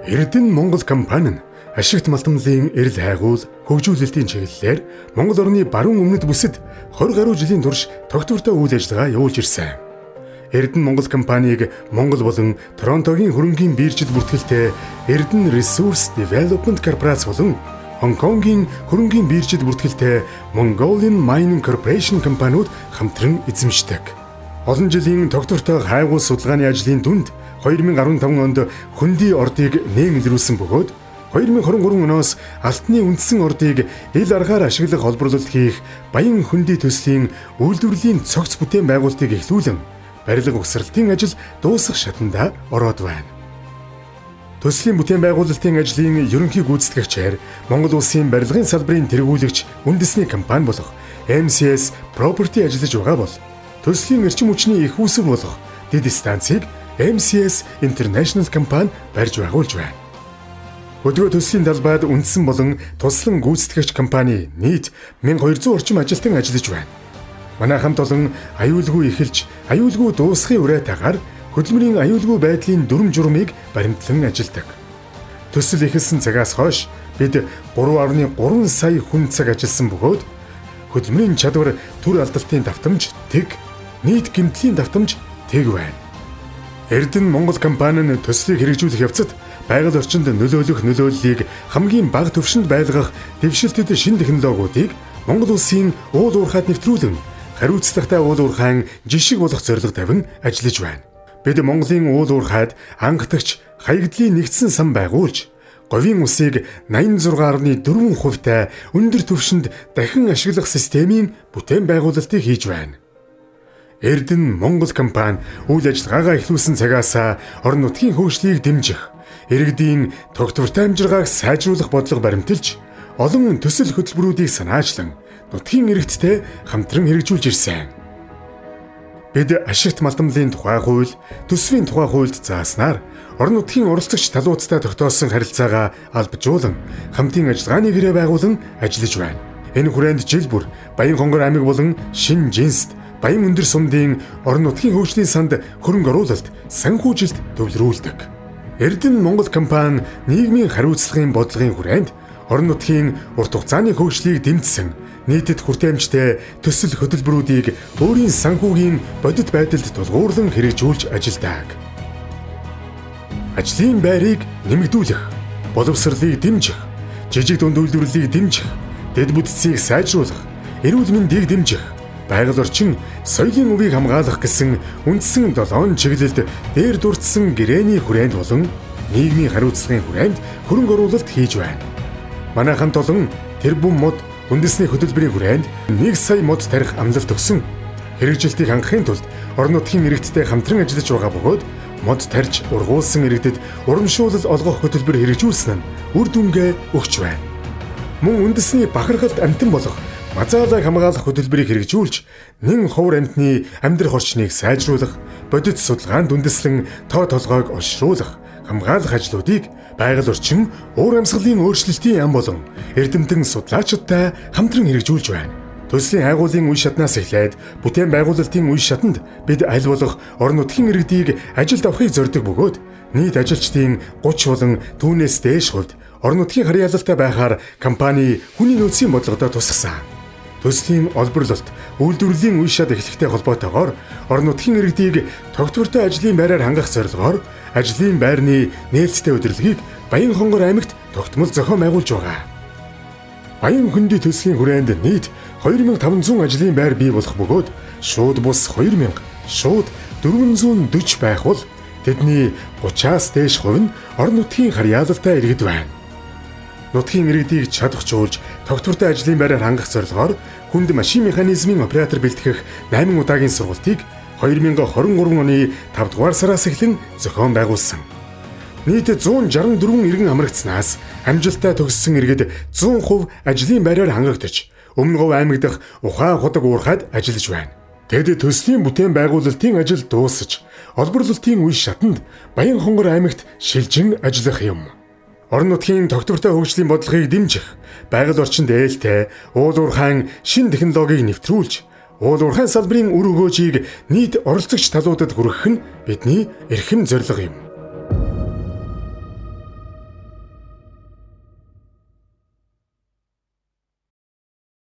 Эрдэнэ Монгол компани нь ашигт малтамлын эрэл хайгуул хөгжүүлэлтийн чиглэлээр Монгол орны баруун өмнөд бүсэд 20 гаруй жилийн турш тогтвортой үйл ажиллагаа явуулж ирсэн. Эрдэнэ Монгол компаниг Монгол болон Торонтогийн хөрөнгийн биержил бүртгэлтэй Эрдэнэ Resource Development Corporation болон Хонконгийн хөрөнгийн биержил бүртгэлтэй Mongolian Mining Corporation компаниуд хамтран эзэмшдэг. Олон жилийн тогтвортой хайгуул судалгааны ажлын дүнд 2015 онд хөндөй ордыг нээгдүүлсэн бөгөөд 2023 оноос алтны үндсэн ордыг ил аргаар ашиглах холбоорлолт хийх Баян хөндөй төслийн үйлдвэрлэлийн цогц бүтээн байгуулалтыг эхлүүлэн барилга угсралтын ажил дуусах шатанда ороод байна. Төслийн бүтээн байгуулалтын ажлын ерөнхий гүйцэтгэгчээр Монгол улсын барилгын салбарын тэргүүлэгч үндэсний компани болох MCS Property ажиллаж байгаа бол төслийн эрчим хүчний их үүсэг болох дэд станцыг MCS International компани барьж байгуулж байна. Өдгөө төслийн талбайд үндсэн болон туслан гүйцэтгэгч компани нийт 1200 орчим ажилтан ажиллаж байна. Манай хамт олон аюулгүй эхэлж, аюулгүй дуусахын уриатаагаар хөдөлмөрийн аюулгүй байдлын дүрм журмыг баримтлан ажилдаг. Төсөл эхэлсэн цагаас хойш бид 3.3 сая хүн цаг ажилласан бөгөөд хөдөлмөрийн чадвар төр алдалтын давтамж тэг, нийт гэмтлийн давтамж тэг байна. Эрдэнэ Монгол компани нь төслийг хэрэгжүүлэх явцад байгаль орчинд нөлөөлөх нөлөөллийг хамгийн бага түвшинд байлгах дэвшилтэд шинэ технологиудыг Монгол улсын уул уурхайд нэвтрүүлэн хариуцлагатай уул уурхайн жишг болох зорилго тавин ажиллаж байна. Бид Монголын уул уурхайд ангатагч хаягдлын нэгдсэн сан байгуулж, говийн усыг 86.4% өндөр түвшинд дахин ашиглах системийн бүтээн байгуулалтыг хийж байна. Эрдэнэ Монгол компани үйл ажиллагаагаа эхлүүлсэн цагаас орон нутгийн хөгжлийг дэмжих, иргэдийн тогтвортой амжиргааг сайжруулах бодлого баримталж, олон төсөл хөтөлбөрүүдийг санаачлан нутгийн иргэдтэй хамтран хэрэгжүүлж ирсэн. Бид ашигт малтамлын тухай хууль, төсвийн тухай хуульд зааснаар орон нутгийн оролцогч талуудтай тогтоосон харилцаагаа албажуулан хамтын ажиллагааны гэрээ байгуулан ажиллаж байна. Энэ хүрээнд жил бүр Баян хонгор аймаг болон Шинэ Жинсд Баян өндөр сумдын орон нутгийн хөгжлийн санд хөрөнгө оруулалт санхүүжилт төвлөрүүлдэг. Эрдэнэ Монгол компани нийгмийн хариуцлагын бодлогын хүрээнд орон нутгийн урт хугацааны хөгжлийг дэмжсэн нийтэд хүртээмжтэй төсөл хөтөлбөрүүдийг өөрийн санхүүгийн бодит байдалд тулгуурлан хэрэгжүүлж ажилладаг. Ажлын байрыг нэмэгдүүлэх, боловсролыг дэмжих, жижиг дунд үйлдвэрлэлийг дэмжих, дэд бүтцийг сайжруулах, эрүүл мэндийг дэмжих, байгаль орчин, соёлын өвийг хамгаалах гэсэн үндсэн 7 чиглэлд дээр дурдсан гэрээний хүрээнд болон нийгмийн хариуцлагын хүрээнд хөрөнгө оруулалт хийж байна. Манай хамт олон тэрбум мод үндэсний хөтөлбөрийн хүрээнд 1 сая мод тарих амлалт өгсөн. Хэрэгжилтийг хангахын тулд орон нутгийн иргэдтэй хамтран ажиллаж байгаа бөгөөд мод тарьж ургуулсан иргэдэд урамшуулал олгох хөтөлбөр хэрэгжүүлсэн нь үр дүнгээ өгч байна. Мөн үндэсний бахархалт амтан болох мазаалаг хамгаалах хөтөлбөрийг хэрэгжүүлж, нэн ховор амьтны амьдрах орчныг сайжруулах, бодит судалгаанд үндэслэн тоо толгойг олшруулах, хамгаалах ажлуудыг байгаль орчин, уур амьсгалын өөрчлөлтийн яам болон эрдэмтэн судлаачидтай хамтран хэрэгжүүлж байна. Төслийн хайгуулын үе шатнаас эхлээд бүтээн байгуулалтын үе шатанд бид аль болох орон нутгийн иргэдийг ажилд авахыг зорддог бөгөөд нийт ажилчдын 30 болон түүнээс дээш хувьд орон нутгийн харьяалалтай байхаар компани хүний нөөцийн бодлогодоо тусгасан. Төслийн олборлолт, үйлдвэрлэлийн үе шат эхлэхтэй холбоотойгоор орон нутгийн иргэдийг тогтвортой ажлын байраар хангах зорилгоор ажлын байрны нээлттэй удирдлагыг Баян хонгор аймагт тогтмол зохион байгуулж байгаа. Баян хөндөй төслийн хүрээнд нийт 2500 ажлын байр бий болох бөгөөд шууд бус 2000, шууд 440 байх бол тэдний 30-аас дээш хувь нь орон нутгийн харьяалалтай иргэд байна. Нутгийн иргэдийг чадахжуулж тогтвортой ажлын байраар хангах зорилгоор хүнд машин механизмын оператор бэлтгэх 8 удаагийн сургалтыг 2023 оны 5 дугаар сараас эхлэн зохион байгуулсан. Нийт 164 иргэн амрагдсанаас амжилттай төгссөн иргэд 100% ажлын байраар хангагдаж, Өмнө Говь аймаг дахь Ухаан худаг уурхайд ажиллаж байна. Тэд төслийн бүтээн байгуулалтын ажил дуусаж, олборлолтын үе шатанд Баян хонгор аймагт шилжин ажиллах юм. Орон нутгийн тогтвортой хөгжлийн бодлогыг дэмжих, байгаль орчинд ээлтэй, уул уурхайн шинэ технологиг нэвтрүүлж, уул уурхайн салбарын үр өгөөжийг нийт оролцогч талуудад хүргэх нь бидний эрхэм зорилго юм.